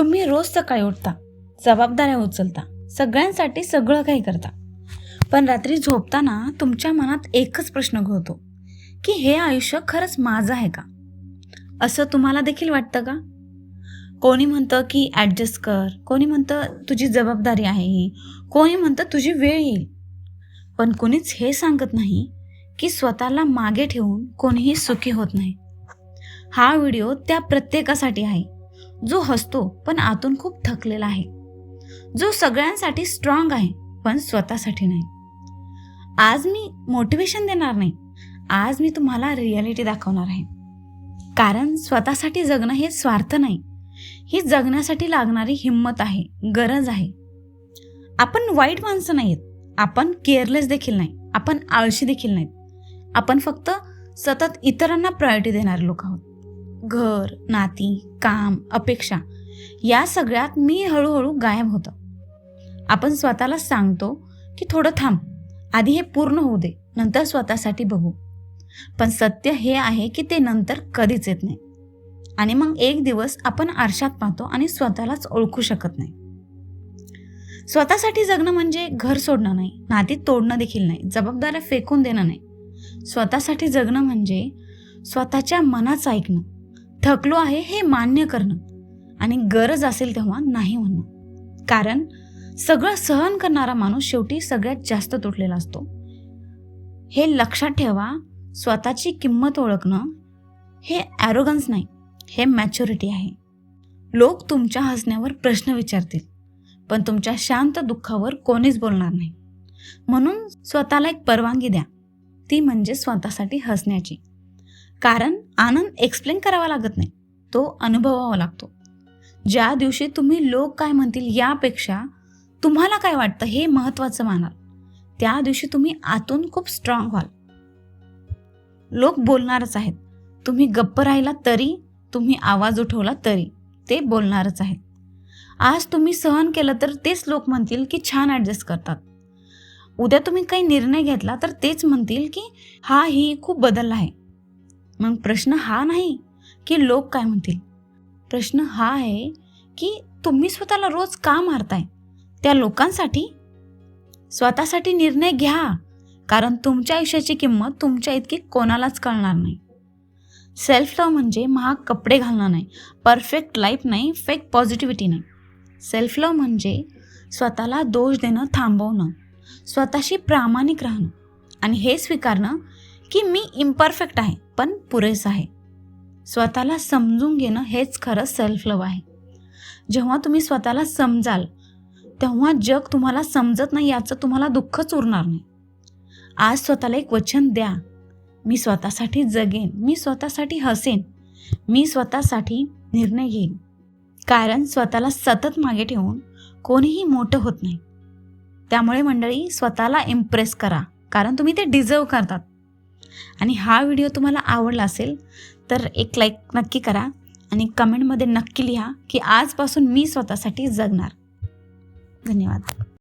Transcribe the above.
तुम्ही रोज सकाळी उठता, जबाबदाऱ्या उचलता, सगळ्यांसाठी सगळं काही करता, पण रात्री झोपताना तुमच्या मनात एकच प्रश्न घोळतो की हे आयुष्य खरंच माझं आहे का? असं तुम्हाला देखील वाटतं का? कोणी म्हणतं की ॲडजस्ट कर, कोणी म्हणतं तुझी जबाबदारी आहे ही, कोणी म्हणतं तुझी वेळ येईल. पण कोणीच हे सांगत नाही की स्वतःला मागे ठेवून कोणीही सुखी होत नाही. हा व्हिडिओ त्या प्रत्येकासाठी आहे जो हसतो पण आतून खूप थकलेला आहे, जो सगळ्यांसाठी स्ट्रॉंग आहे पण स्वतःसाठी नाही. आज मी मोटिवेशन देणार नाही, आज मी तुम्हाला रियालिटी दाखवणार आहे. कारण स्वतःसाठी जगणं हे स्वार्थ नाही, ही जगण्यासाठी लागणारी हिंमत आहे, गरज आहे. आपण वाईट माणसं नाहीत, आपण केअरलेस देखील नाही, आपण आळशी देखील नाहीत. आपण फक्त सतत इतरांना प्रायोरिटी देणारे लोक आहोत. घर, नाती, काम, अपेक्षा या सगळ्यात मी हळूहळू गायब होतो. आपण स्वतःला सांगतो की थोडं थांब, आधी हे पूर्ण होऊ दे, नंतर स्वतःसाठी बघू. पण सत्य हे आहे की ते नंतर कधीच येत नाही. आणि मग एक दिवस आपण आरशात पाहतो आणि स्वतःलाच ओळखू शकत नाही. स्वतःसाठी जगणं म्हणजे घर सोडणं नाही, नाती तोडणं देखील नाही, जबाबदाऱ्या फेकून देणं नाही. स्वतःसाठी जगणं म्हणजे स्वतःच्या मनाचं ऐकणं, थकलो आहे हे मान्य करणं आणि गरज असेल तेव्हा नाही म्हणणं. कारण सगळं सहन करणारा माणूस शेवटी सगळ्यात जास्त तुटलेला असतो. हे लक्षात ठेवा. स्वतःची किंमत ओळखणं हे ॲरोगन्स नाही, हे मॅच्युरिटी आहे. लोक तुमच्या हसण्यावर प्रश्न विचारतील, पण तुमच्या शांत दुःखावर कोणीच बोलणार नाही. म्हणून स्वतःला एक परवानगी द्या, ती म्हणजे स्वतःसाठी हसण्याची. कारण आनंद एक्सप्लेन करावा लागत नाही, तो अनुभवावा लागतो. ज्या दिवशी तुम्ही लोक काय म्हणतील यापेक्षा तुम्हाला काय वाटतं हे महत्त्वाचं मानाल, त्या दिवशी तुम्ही आतून खूप स्ट्रॉंग व्हाल. लोक बोलणारच आहेत, तुम्ही गप्प राहिला तरी, तुम्ही आवाज उठवला तरी ते बोलणारच आहेत. आज तुम्ही सहन केलं तर तेच लोक म्हणतील की छान ॲडजस्ट करतात. उद्या तुम्ही काही निर्णय घेतला तर तेच म्हणतील की ही खूप बदलला आहे. मग प्रश्न हा नाही की लोक काय म्हणतील, प्रश्न हा आहे की तुम्ही स्वतःला रोज का मारताय? त्या लोकांसाठी? स्वतःसाठी निर्णय घ्या, कारण तुमच्या आयुष्याची किंमत तुमच्या इतकी कोणालाच कळणार नाही. सेल्फ लव्ह म्हणजे महाग कपडे घालणं नाही, परफेक्ट लाईफ नाही, फेक पॉझिटिव्हिटी नाही. सेल्फ लव्ह म्हणजे स्वतःला दोष देणं थांबवणं, स्वतःशी प्रामाणिक राहणं आणि हे स्वीकारणं की मी इम्परफेक्ट आहे पण पुरेसं आहे. स्वतःला समजून घेणं हेच खरं सेल्फ लव्ह आहे. जेव्हा तुम्ही स्वतःला समजाल तेव्हा जग तुम्हाला समजत नाही याचं तुम्हाला दुःखच उरणार नाही. आज स्वतःला एक वचन द्या, मी स्वतःसाठी जगेन, मी स्वतःसाठी हसेन, मी स्वतःसाठी निर्णय घेईन. कारण स्वतःला सतत मागे ठेवून कोणीही मोठं होत नाही. त्यामुळे मंडळी, स्वतःला इम्प्रेस करा, कारण तुम्ही ते डिझर्व करतात. आणि हा व्हिडिओ तुम्हाला आवडला असेल तर एक लाईक नक्की करा आणि कमेंटमध्ये नक्की लिहा की आजपासून मी स्वतःसाठी जगणार. धन्यवाद.